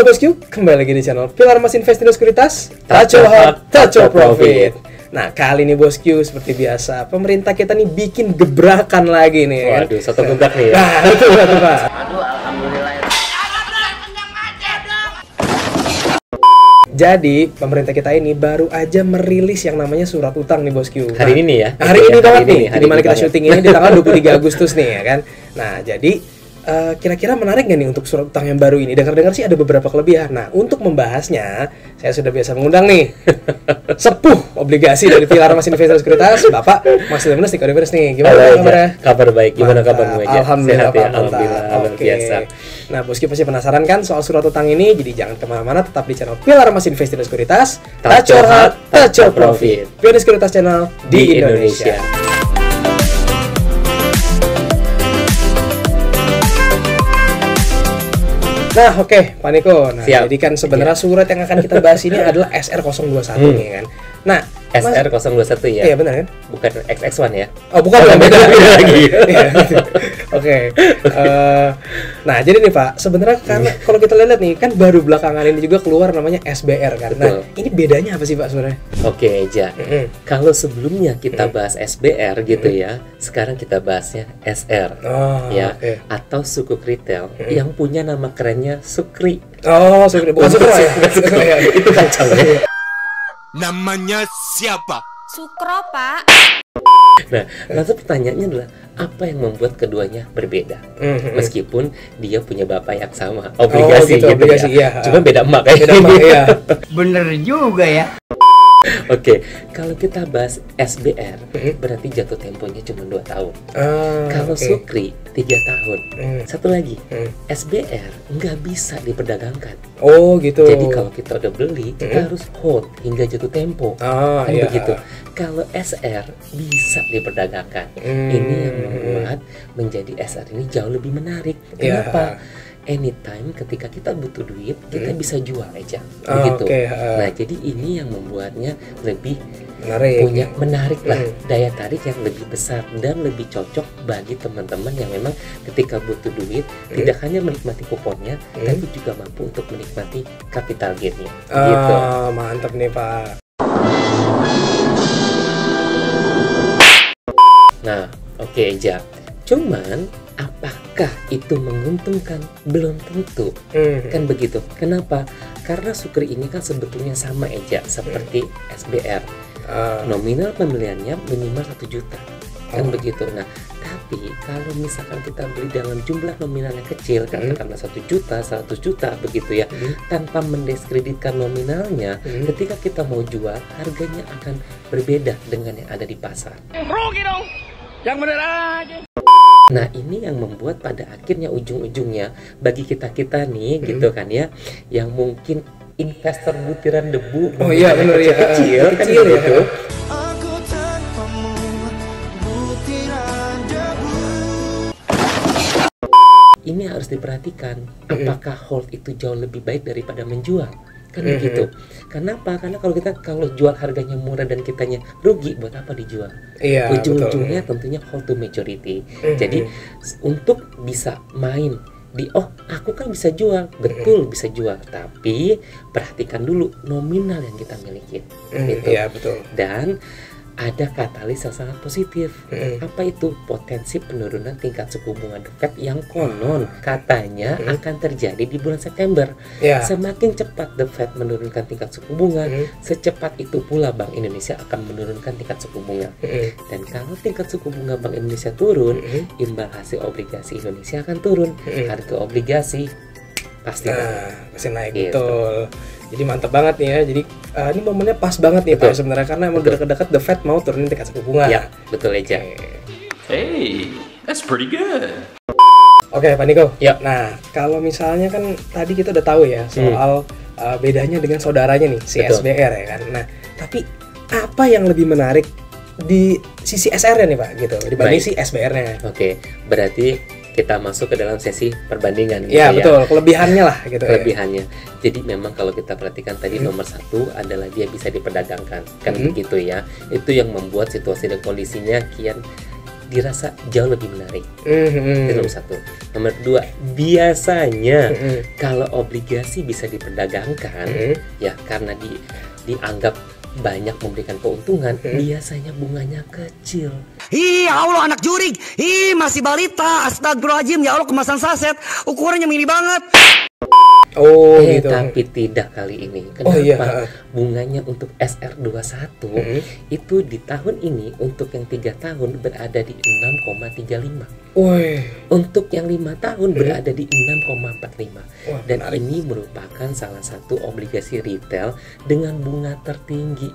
Halo bosku, kembali lagi di channel Pilar Mas Invest Indo Sekuritas, Touch your heart, touch your profit. Nah, kali ini bosku, seperti biasa, pemerintah kita nih bikin gebrakan lagi nih. Waduh, satu gebrak nih ya. Nah, betul Pak. Aduh, alhamdulillah. Jadi, pemerintah kita ini baru aja merilis yang namanya surat utang nih bosku. Hari ini ya? Hari ini banget nih, hari dimana ini kita banget. syuting ini di tanggal 23 Agustus nih ya kan. Nah, jadi kira-kira menarik nggak nih untuk surat utang yang baru ini? Dengar-dengar sih ada beberapa kelebihan. Nah, untuk membahasnya, saya sudah biasa mengundang nih sepuh obligasi dari Pilar Mas Invest Indo Sekuritas, Bapak Mas Leminus nih. Gimana kabarnya? Kabar baik. Gimana Mantap. kabarmu aja? Alhamdulillah, Sehat ya? Pak, mantap. Alhamdulillah, luar Oke. biasa. Nah, bosku pasti penasaran kan soal surat utang ini? Jadi jangan kemana-mana, tetap di channel Pilar Mas Invest Indo Sekuritas. Touch your heart, touch your profit. Pilar Sekuritas Channel di Indonesia. Nah, oke, Pak Niko. Nah, Siap. jadi kan sebenarnya surat yang akan kita bahas ini adalah SR021 nih kan. Nah, SR021 ya? Iya, benar kan? Bukan XX1 ya? Oh, bukan, beda lagi. Iya, gitu. Oke. Nah, jadi nih Pak, sebenarnya karena kalau kita lihat nih kan baru belakangan ini juga keluar namanya SBR kan. Nah, Betul. ini bedanya apa sih Pak sebenarnya? Oke, Eja. Kalau sebelumnya kita bahas SBR gitu ya, sekarang kita bahasnya SR. Oh, Ya, oke. atau sukuk retail yang punya nama kerennya Sukri. Oh, bukan Sukro ya? Iya, iya. Itu kacau ya. Namanya siapa? Sukro, Pak. Nah, lalu pertanyaannya adalah apa yang membuat keduanya berbeda? Meskipun dia punya bapak yang sama, obligasi gitu, gitu, obligasi, ya. iya. Cuma beda emak kayak Beda Pak, iya. Bener juga ya. Oke, kalau kita bahas SBR, berarti jatuh temponya cuma 2 tahun. Kalau oke. Sukri 3 tahun. Satu lagi, Hmm. SBR nggak bisa diperdagangkan. Oh, gitu. Jadi kalau kita udah beli, kita harus hold hingga jatuh tempo. Oh, Kan iya. begitu. Kalau SR Hmm. bisa diperdagangkan. Ini yang membuat menjadi SR ini jauh lebih menarik. Iya. Kenapa? Anytime ketika kita butuh duit, kita bisa jual aja. Oh, Begitu. oke, Nah, jadi ini yang membuatnya lebih menarik. menarik lah, daya tarik yang lebih besar dan lebih cocok bagi teman-teman yang memang ketika butuh duit tidak hanya menikmati kuponnya, tapi juga mampu untuk menikmati capital gain-nya. Gitu. Mantap nih Pak. Nah, oke aja. Cuman apakah itu menguntungkan? Belum tentu. Kan begitu. Kenapa? Karena Sukri ini kan sebetulnya sama aja seperti SBR. Nominal pembeliannya minimal 1 juta. Kan begitu. Nah, tapi kalau misalkan kita beli dalam jumlah nominal yang kecil, katakanlah 1 juta, 100 juta begitu ya, tanpa mendiskreditkan nominalnya, ketika kita mau jual, harganya akan berbeda dengan yang ada di pasar. Rugi dong. Yang bener aja. Nah, ini yang membuat pada akhirnya ujung-ujungnya bagi kita-kita nih gitu kan ya, yang mungkin investor butiran debu, Oh iya, bener ya. kecil kan Kecil ya. gitu. Aku tanpamu, butiran debu. Ini harus diperhatikan, apakah hold itu jauh lebih baik daripada menjual? Kan begitu. Kenapa? Karena kalau jual harganya murah dan kitanya rugi, buat apa dijual? Iya, Ujung-ujungnya tentunya hold to maturity. Jadi untuk bisa main di aku kan bisa jual, betul bisa jual, tapi perhatikan dulu nominal yang kita miliki. Gitu. Iya, betul. Dan ada katalis yang sangat positif. Apa itu? Potensi penurunan tingkat suku bunga The Fed yang konon katanya akan terjadi di bulan September. Iya. Semakin cepat The Fed menurunkan tingkat suku bunga, secepat itu pula Bank Indonesia akan menurunkan tingkat suku bunga. Dan kalau tingkat suku bunga Bank Indonesia turun, imbal hasil obligasi Indonesia akan turun. Harga obligasi pasti naik. Pasti naik, Gitu. betul. Jadi mantap banget nih ya. Jadi ini momennya pas banget nih Pak Betul. sebenarnya, karena emang dekat-dekat The Fed mau turunin tingkat suku bunga. Ya, betul aja. Hey, that's pretty good. Oke, Pak Niko. Ya. Nah, kalau misalnya kan tadi kita udah tahu ya soal bedanya dengan saudaranya nih, si Betul. SBR ya kan. Nah, tapi apa yang lebih menarik di sisi SR-nya nih Pak gitu dibanding Baik. si SBR-nya? Oke, berarti kita masuk ke dalam sesi perbandingan gitu Ya, betul. Kelebihannya lah gitu. Kelebihannya. Jadi memang kalau kita perhatikan tadi nomor 1 adalah dia bisa diperdagangkan, kan begitu ya. Itu yang membuat situasi dan kondisinya kian dirasa jauh lebih menarik. Itu nomor satu. Nomor kedua, biasanya kalau obligasi bisa diperdagangkan, ya karena dianggap banyak memberikan keuntungan, biasanya bunganya kecil. Ya Allah, anak jurig. Masih balita. Astagfirullahaladzim. Ya Allah, kemasan saset. Ukurannya mini banget. Oh gitu. Tapi tidak kali ini. Kenapa? Oh, iya. Bunganya untuk SR21 itu di tahun ini untuk yang 3 tahun berada di 6,35. Woi. Untuk yang 5 tahun berada di 6,45. Wah, Dan menarik. ini merupakan salah satu obligasi retail dengan bunga tertinggi.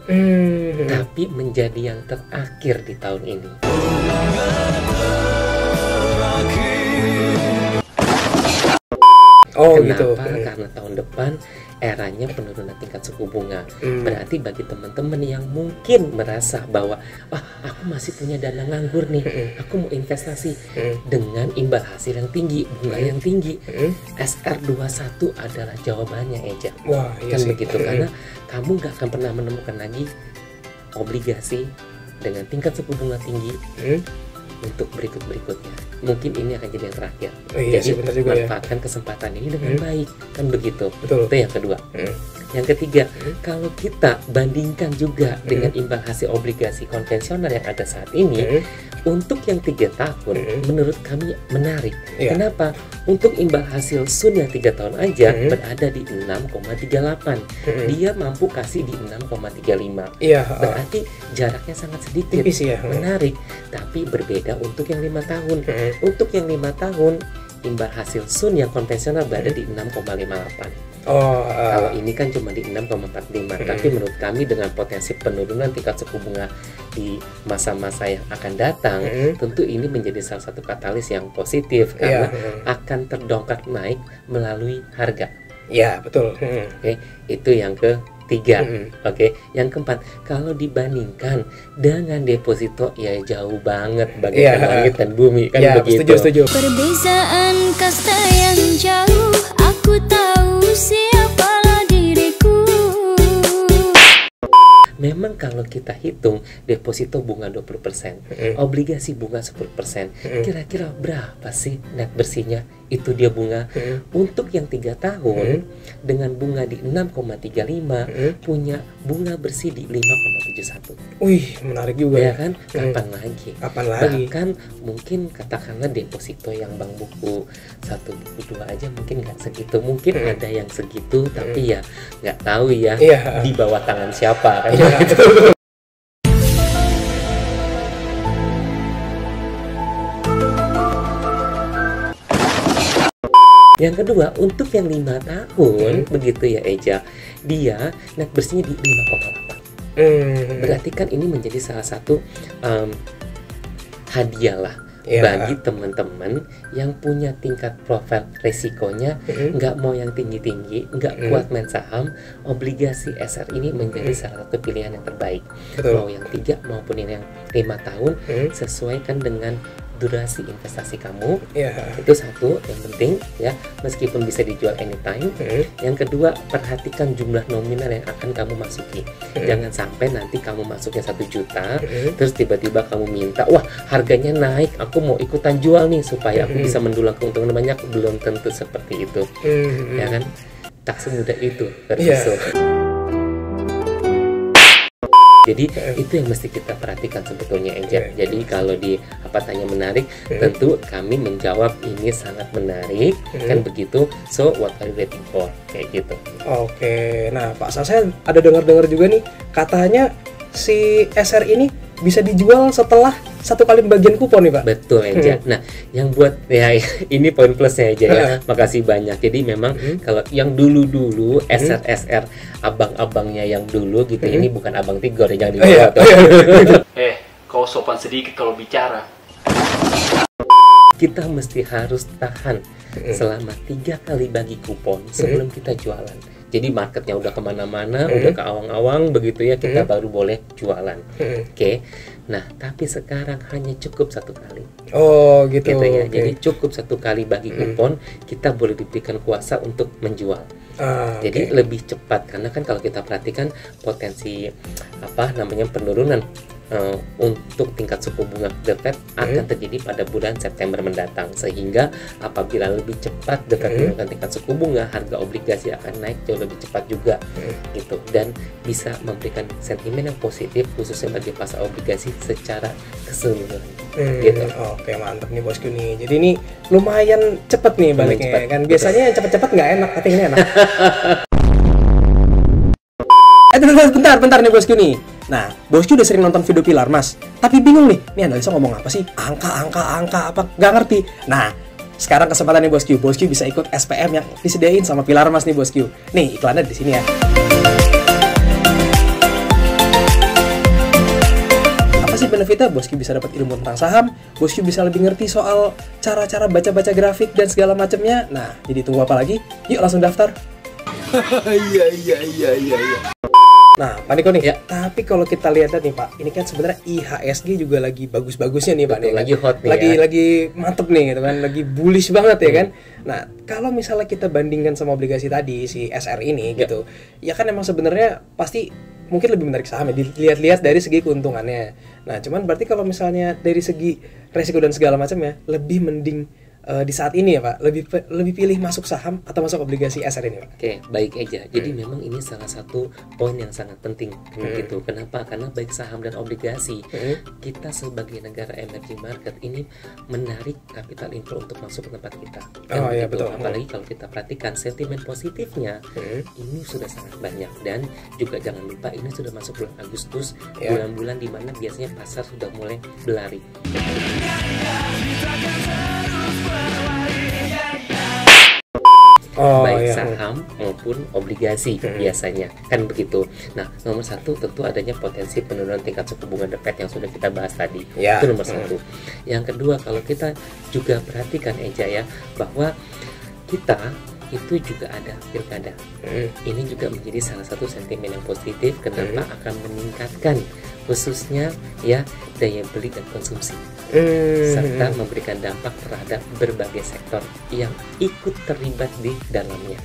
Tapi menjadi yang terakhir di tahun ini. Oh Kenapa? gitu. Karena tahun depan eranya penurunan tingkat suku bunga. Berarti bagi teman-teman yang mungkin merasa bahwa aku masih punya dana nganggur nih, aku mau investasi dengan imbal hasil yang tinggi, bunga yang tinggi, SR21 adalah jawabannya, Eja. Wah, iya Kan sih. begitu, karena kamu gak akan pernah menemukan lagi obligasi dengan tingkat suku bunga tinggi untuk berikutnya. Mungkin ini akan jadi yang terakhir. Oh, iya Jadi sih, benar juga ya. manfaatkan kesempatan ini dengan baik, kan begitu. Betul. Itu yang kedua. Yang ketiga, kalau kita bandingkan juga dengan imbal hasil obligasi konvensional yang ada saat ini, untuk yang 3 tahun menurut kami menarik. Iya. Kenapa? Untuk imbal hasil Sun yang 3 tahun aja berada di 6,38. Dia mampu kasih di 6,35. Iya. Berarti jaraknya sangat sedikit. Tipis ya. Menarik. Tapi berbeda untuk yang 5 tahun. Untuk yang 5 tahun imbal hasil Sun yang konvensional berada di 6,58. Oh. Kalau ini kan cuma di 6,45. Tapi menurut kami dengan potensi penurunan tingkat suku bunga di masa-masa yang akan datang, tentu ini menjadi salah satu katalis yang positif karena akan terdongkrak naik melalui harga. Ya betul. Oke, itu yang ketiga. Oke, yang keempat, kalau dibandingkan dengan deposito ya jauh banget bagaikan langit dan bumi, kan Ya begitu. setuju. Perbezaan kasta yang jauh, aku tahu siapalah diriku. Memang kalau kita hitung deposito bunga 20%, obligasi bunga 10%, kira-kira berapa sih net bersihnya? Itu dia bunga. Untuk yang 3 tahun dengan bunga di 6,35 punya bunga bersih di 5,71. Wih, menarik juga Ya ya. kan? Kapan lagi? Kapan lagi? Bahkan mungkin katakanlah deposito yang bank buku 1 buku 2 aja mungkin nggak segitu. Mungkin ada yang segitu, tapi ya nggak tahu ya Iya. di bawah tangan siapa kan. Yang kedua, untuk yang 5 tahun begitu ya Eja, dia net bersihnya di 5,8. Berarti kan ini menjadi salah satu hadiah lah bagi teman-teman yang punya tingkat profil resikonya nggak mau yang tinggi-tinggi, nggak kuat main saham. Obligasi SR ini menjadi salah satu pilihan yang terbaik. Betul. Mau yang 3 maupun yang 5 tahun, sesuaikan dengan durasi investasi kamu. Itu satu yang penting ya, meskipun bisa dijual anytime. Yang kedua, perhatikan jumlah nominal yang akan kamu masuki. Jangan sampai nanti kamu masuknya 1 juta, terus tiba-tiba kamu minta, wah harganya naik, aku mau ikutan jual nih supaya aku bisa mendulang keuntungan banyak. Belum tentu seperti itu, ya kan? Tak semudah itu bersusul. Jadi itu yang mesti kita perhatikan sebetulnya, Eja. Jadi kalau di apa tanya menarik, tentu kami menjawab ini sangat menarik, kan begitu. So what are you waiting for? Kayak gitu. Oke, nah Pak Sal, saya ada dengar-dengar juga nih, katanya si SR ini bisa dijual setelah 1 kali bagian kupon nih Pak. Betul Eja. Nah, yang buat ya ini poin plusnya aja ya. Makasih banyak. Jadi memang kalau yang dulu-dulu SR abang-abangnya yang dulu gitu, ini bukan abang Tigor ya, jangan dibawa tuh. Kau sopan sedikit kalau bicara. Kita mesti harus tahan selama 3 kali bagi kupon sebelum kita jualan. Jadi marketnya udah kemana-mana, udah ke awang-awang begitu ya, kita baru boleh jualan. Oke. Nah, tapi sekarang hanya cukup 1 kali. Oh gitu. Ya. Oke. Jadi cukup 1 kali bagi kupon, kita boleh diberikan kuasa untuk menjual. Jadi lebih cepat, karena kan kalau kita perhatikan potensi apa namanya penurunan untuk tingkat suku bunga The Fed akan terjadi pada bulan September mendatang, sehingga apabila lebih cepat The Fed menurunkan tingkat suku bunga, harga obligasi akan naik jauh lebih cepat juga gitu, dan bisa memberikan sentimen yang positif khususnya bagi pasar obligasi secara keseluruhan gitu. Oke, mantap nih bosku nih. Jadi ini lumayan cepet nih baliknya cepet. kan. Biasanya yang cepet-cepet nggak enak, tapi ini enak. Bentar nih bosku nih. Nah, bosku udah sering nonton video Pilar Mas, tapi bingung nih, ini analisa ngomong apa sih? Angka apa? Gak ngerti. Nah, sekarang kesempatan nih bosku bisa ikut SPM yang disediain sama Pilar Mas nih bosku. Nih, iklannya di sini ya. Apa sih benefitnya? Bosku bisa dapat ilmu tentang saham, bosku bisa lebih ngerti soal cara-cara baca-baca grafik dan segala macamnya. Nah, jadi tunggu apa lagi? Yuk langsung daftar. Iya. Nah, Pak Niko nih, tapi kalau kita lihat nih Pak, ini kan sebenarnya IHSG juga lagi bagus-bagusnya nih Pak. Betul, lagi hot nih lagi mantep nih gitu kan, lagi bullish banget ya kan. Nah, kalau misalnya kita bandingkan sama obligasi tadi, si SR ini gitu, ya kan emang sebenarnya pasti mungkin lebih menarik saham ya, dilihat-lihat dari segi keuntungannya. Nah, cuman berarti kalau misalnya dari segi resiko dan segala macam ya, lebih mending di saat ini ya Pak, lebih pilih masuk saham atau masuk obligasi SR ini Pak? Oke, baik aja. Jadi memang ini salah satu poin yang sangat penting gitu. Kenapa? Karena baik saham dan obligasi, kita sebagai negara emerging market ini menarik capital inflow untuk masuk ke tempat kita. Iya betul. Apalagi kalau kita perhatikan sentimen positifnya, ini sudah sangat banyak, dan juga jangan lupa ini sudah masuk bulan Agustus, bulan-bulan di mana biasanya pasar sudah mulai berlari. Baik saham maupun obligasi biasanya kan begitu. Nah, nomor satu tentu adanya potensi penurunan tingkat suku bunga The Fed yang sudah kita bahas tadi. Itu nomor satu. Yang kedua, kalau kita juga perhatikan Eja ya, bahwa kita itu juga ada pilkada. Ini juga menjadi salah satu sentimen yang positif. Kenapa akan meningkatkan khususnya ya daya beli dan konsumsi, serta memberikan dampak terhadap berbagai sektor yang ikut terlibat di dalamnya.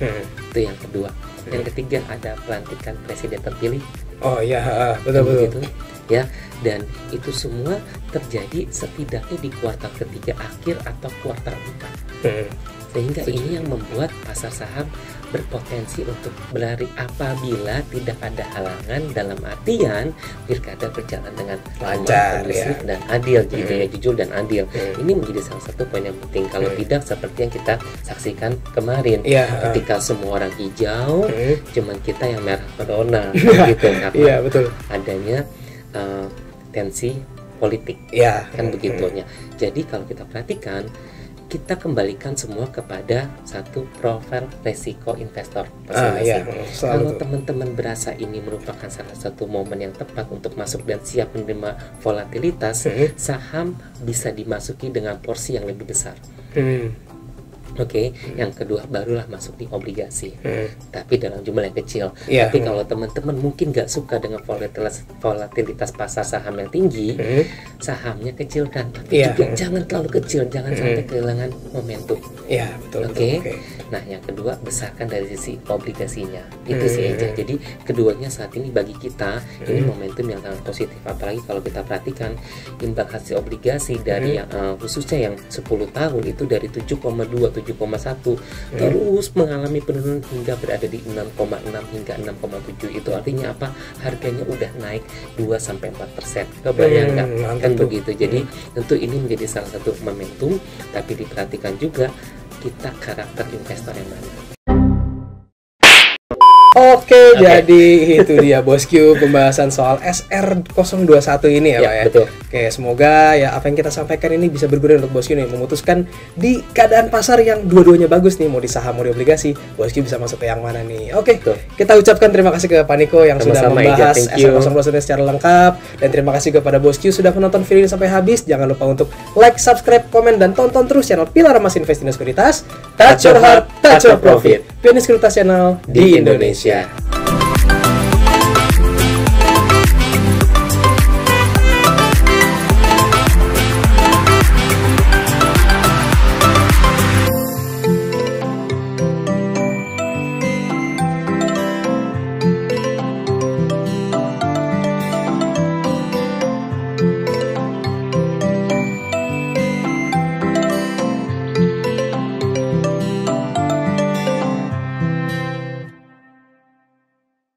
Itu yang kedua. Yang ketiga, ada pelantikan presiden terpilih. Betul. Ya, dan itu semua terjadi setidaknya di kuartal ketiga akhir atau kuartal 4. Sehingga ini yang membuat pasar saham berpotensi untuk berlari apabila tidak ada halangan, dalam artian pilkada berjalan dengan lancar, kondusif, dan adil, gitu ya, jujur dan adil. Ini menjadi salah satu poin yang penting. Kalau tidak seperti yang kita saksikan kemarin, ketika semua orang hijau, cuman kita yang merah corona, gitu, karena adanya tensi politik, kan begitunya. Jadi kalau kita perhatikan, kita kembalikan semua kepada satu profil resiko investor masing-masing. Kalau teman-teman berasa ini merupakan salah satu momen yang tepat untuk masuk dan siap menerima volatilitas, saham bisa dimasuki dengan porsi yang lebih besar. Yang kedua barulah masuk di obligasi, tapi dalam jumlah yang kecil. Tapi kalau teman-teman mungkin nggak suka dengan volatilitas pasar saham yang tinggi, sahamnya kecilkan, tapi juga jangan terlalu kecil, jangan sampai kehilangan momentum. Nah, yang kedua, besarkan dari sisi obligasinya. Itu sih aja. Jadi keduanya saat ini bagi kita ini momentum yang sangat positif. Apalagi kalau kita perhatikan imbal hasil obligasi dari yang khususnya yang 10 tahun itu dari 7,2 7,1 terus mengalami penurunan hingga berada di 6,6 hingga 6,7. Itu artinya apa? Harganya udah naik 2-4%. Kebayang nggak? Kan begitu. Jadi tentu ini menjadi salah satu momentum, tapi diperhatikan juga kita karakter investor yang mana. Oke, jadi itu dia bosku pembahasan soal SR021 ini ya Pak ya. Betul. Oke, semoga ya apa yang kita sampaikan ini bisa berguna untuk bosku nih memutuskan di keadaan pasar yang dua-duanya bagus nih, mau di saham mau di obligasi, bosku bisa masuk ke yang mana nih. Oke, kita ucapkan terima kasih ke Pak Niko yang sudah membahas SR021 secara lengkap, dan terima kasih kepada bosku sudah menonton video ini sampai habis. Jangan lupa untuk like, subscribe, komen, dan tonton terus channel Pilar Mas Investindo Sekuritas. Touch your heart, touch your profit. Pioneer Sekuritas Channel di Indonesia.